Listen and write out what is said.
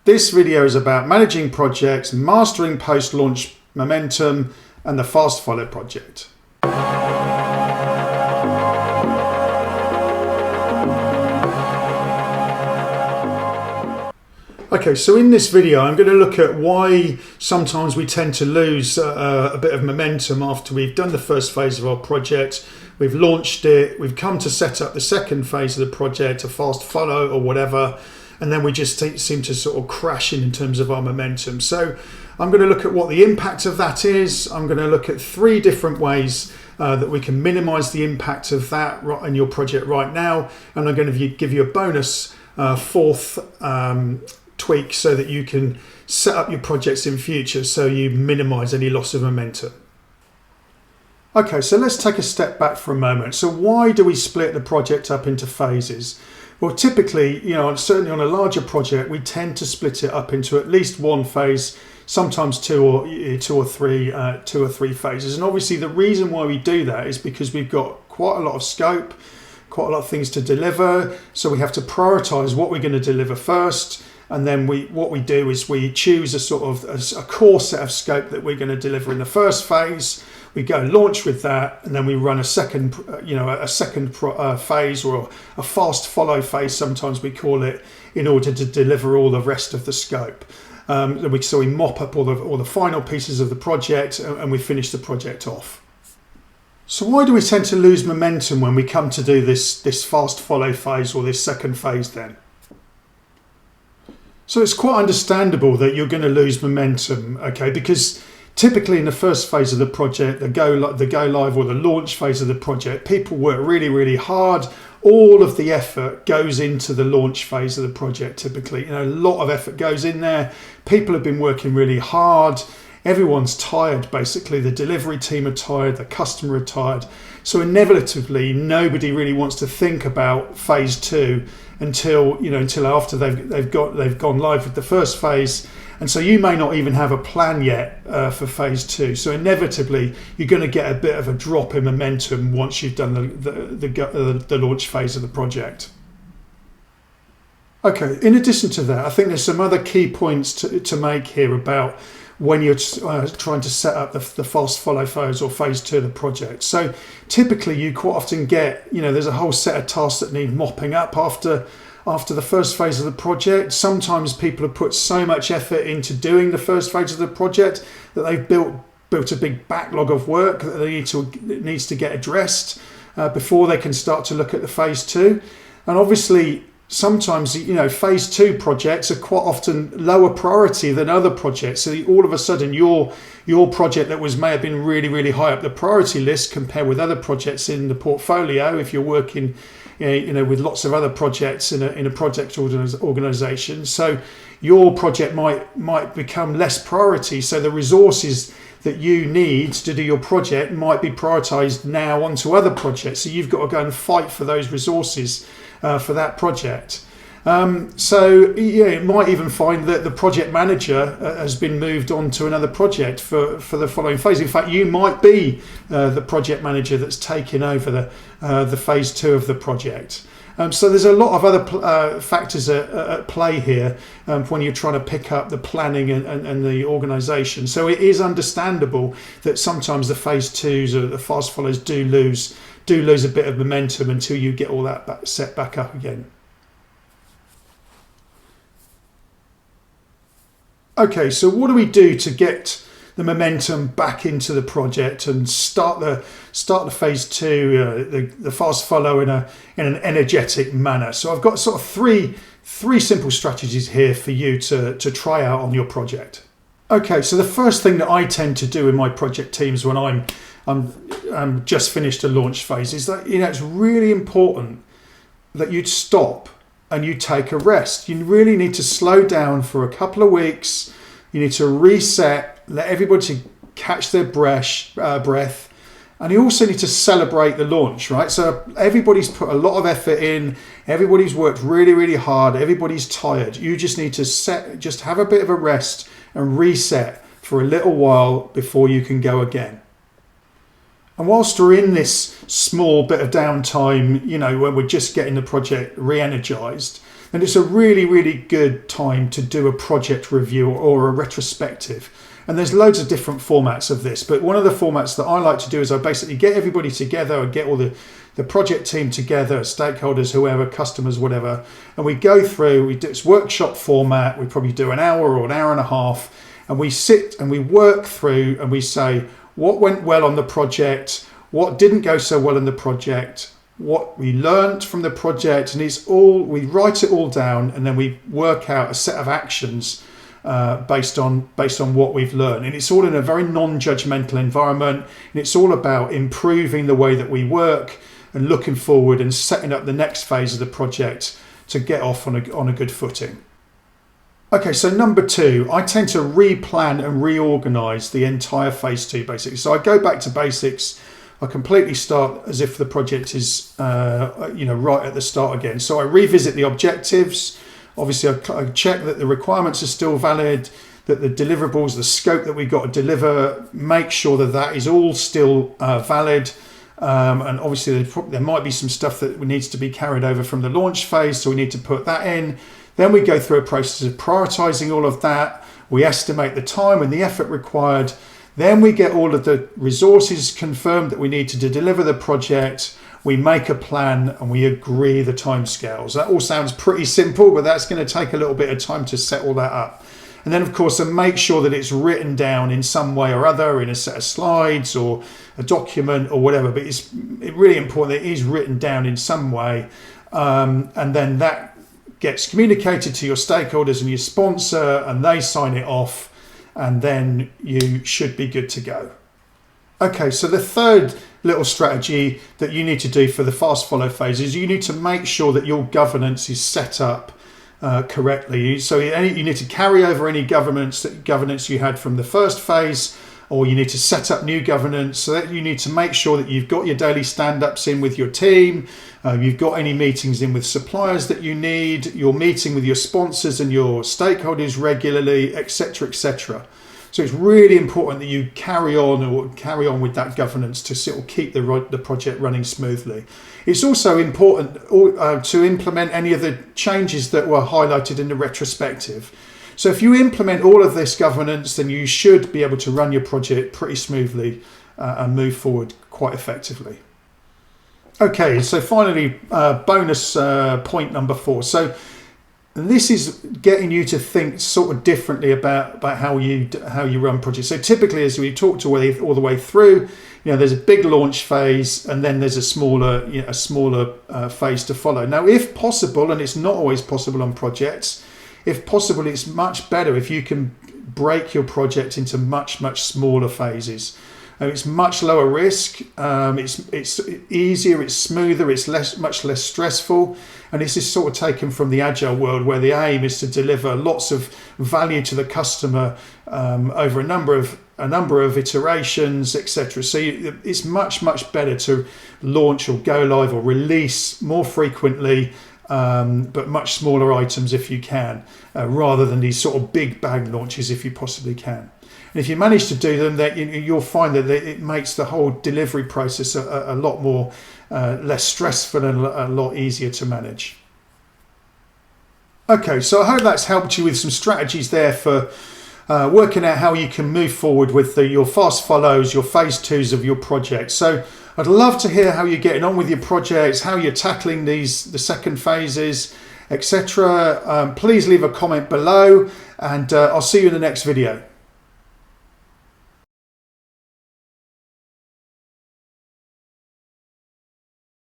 This video is about managing projects, mastering post-launch momentum, and the Fast Follow project. Okay, so in this video, I'm going to look at why sometimes we tend to lose a bit of momentum after we've done the first phase of our project. We've launched it, we've come to set up the second phase of the project, a fast follow or whatever, and then we just seem to sort of crash in terms of our momentum. So I'm going to look at what the impact of that is. I'm going to look at 3 different ways that we can minimize the impact of that in your project right now. And I'm going to give you a bonus 4th tweak so that you can set up your projects in future so you minimize any loss of momentum. Okay, so let's take a step back for a moment. So why do we split the project up into phases? Well, typically, certainly on a larger project, we tend to split it up into at least one phase, sometimes two or three phases. And obviously the reason why we do that is because we've got quite a lot of scope, quite a lot of things to deliver. So we have to prioritize what we're going to deliver first. And then what we do is we choose a sort of a core set of scope that we're going to deliver in the first phase. We go launch with that, and then we run a second phase, or a fast follow phase, sometimes we call it, in order to deliver all the rest of the scope. So we mop up all the final pieces of the project, and we finish the project off. So why do we tend to lose momentum when we come to do this fast follow phase or this second phase then? So it's quite understandable that you're going to lose momentum, okay, because typically in the first phase of the project, the go live or the launch phase of the project, people work really, really hard. All of the effort goes into the launch phase of the project typically. A lot of effort goes in there. People have been working really hard. Everyone's tired, basically. The delivery team are tired, the customer are tired. So inevitably, nobody really wants to think about phase 2 until after they've gone live with the first phase. And so you may not even have a plan yet for phase 2. So inevitably, you're going to get a bit of a drop in momentum once you've done the launch phase of the project. Okay, in addition to that, I think there's some other key points to make here about when you're trying to set up the fast follow phase or phase 2 of the project. So typically you quite often get, there's a whole set of tasks that need mopping up after the first phase of the project. Sometimes people have put so much effort into doing the first phase of the project that they've built a big backlog of work that needs to get addressed before they can start to look at the phase 2. And obviously, sometimes, phase 2 projects are quite often lower priority than other projects. So all of a sudden, your project that may have been really, really high up the priority list compared with other projects in the portfolio, if you're working, with lots of other projects in a project organization. So your project might become less priority. So the resources that you need to do your project might be prioritized now onto other projects. So you've got to go and fight for those resources for that project. It might even find that the project manager has been moved on to another project for the following phase. In fact, you might be the project manager that's taken over the phase 2 of the project. So there's a lot of other factors at play here when you're trying to pick up the planning and the organisation. So it is understandable that sometimes the phase 2s or the fast follows do lose a bit of momentum until you get all that set back up again. Okay, so what do we do to get the momentum back into the project and start the phase 2, the fast follow in an energetic manner? So I've got sort of three simple strategies here for you to try out on your project. Okay, so the first thing that I tend to do in my project teams when I'm just finished a launch phase is that it's really important that you stop and you take a rest. You really need to slow down for a couple of weeks. You need to reset, let everybody catch their breath, and you also need to celebrate the launch, right? So everybody's put a lot of effort in, everybody's worked really, really hard, everybody's tired. You just need to just have a bit of a rest and reset for a little while before you can go again. And whilst we're in this small bit of downtime, when we're just getting the project re-energized, And it's a really, really good time to do a project review or a retrospective. And there's loads of different formats of this, but one of the formats that I like to do is I basically get everybody together, I get all the project team together, stakeholders, whoever, customers, whatever, and we go through, we do this workshop format, we probably do an hour or an hour and a half, and we sit and we work through and we say what went well on the project, what didn't go so well in the project, what we learned from the project, and we write it all down, and then we work out a set of actions based on what we've learned. And it's all in a very non-judgmental environment, and it's all about improving the way that we work and looking forward and setting up the next phase of the project to get off on a good footing. Okay, so number 2, I tend to replan and reorganize the entire phase 2 basically. So I go back to basics. I completely start as if the project is right at the start again. So I revisit the objectives. Obviously, I check that the requirements are still valid, that the deliverables, the scope that we've got to deliver, make sure that that is all still valid. And obviously, there might be some stuff that needs to be carried over from the launch phase, so we need to put that in. Then we go through a process of prioritizing all of that. We estimate the time and the effort required. Then we get all of the resources confirmed that we need to deliver the project. We make a plan and we agree the timescales. That all sounds pretty simple, but that's going to take a little bit of time to set all that up. And then, of course, make sure that it's written down in some way or other in a set of slides or a document or whatever. But it's really important that it is written down in some way. And then that gets communicated to your stakeholders and your sponsor, and they sign it off. And then you should be good to go. Okay, so the third little strategy that you need to do for the fast follow phase is you need to make sure that your governance is set up correctly. So you need to carry over any governance you had from the first phase, or you need to set up new governance. So that you need to make sure that you've got your daily stand-ups in with your team, you've got any meetings in with suppliers that you need, you're meeting with your sponsors and your stakeholders regularly, etc., etc. So it's really important that you carry on with that governance to sort of keep the project running smoothly. It's also important to implement any of the changes that were highlighted in the retrospective. So if you implement all of this governance, then you should be able to run your project pretty smoothly and move forward quite effectively. Okay, so finally, bonus point number 4. So this is getting you to think sort of differently about how you run projects. So typically, as we talked all the way through, there's a big launch phase, and then there's a smaller phase to follow. Now, if possible, and it's not always possible on projects, if possible, it's much better if you can break your project into much smaller phases. It's much lower risk. It's easier. It's smoother. It's much less stressful. And this is sort of taken from the agile world, where the aim is to deliver lots of value to the customer over a number of iterations, etc. So it's much better to launch or go live or release more frequently, but much smaller items if you can, rather than these sort of big bang launches if you possibly can. And if you manage to do them, that you'll find that it makes the whole delivery process a lot more less stressful and a lot easier to manage. Okay, so I hope that's helped you with some strategies there for working out how you can move forward with your fast follows, your phase 2s of your project. So I'd love to hear how you're getting on with your projects, how you're tackling the second phases, etc. Please leave a comment below, and I'll see you in the next video.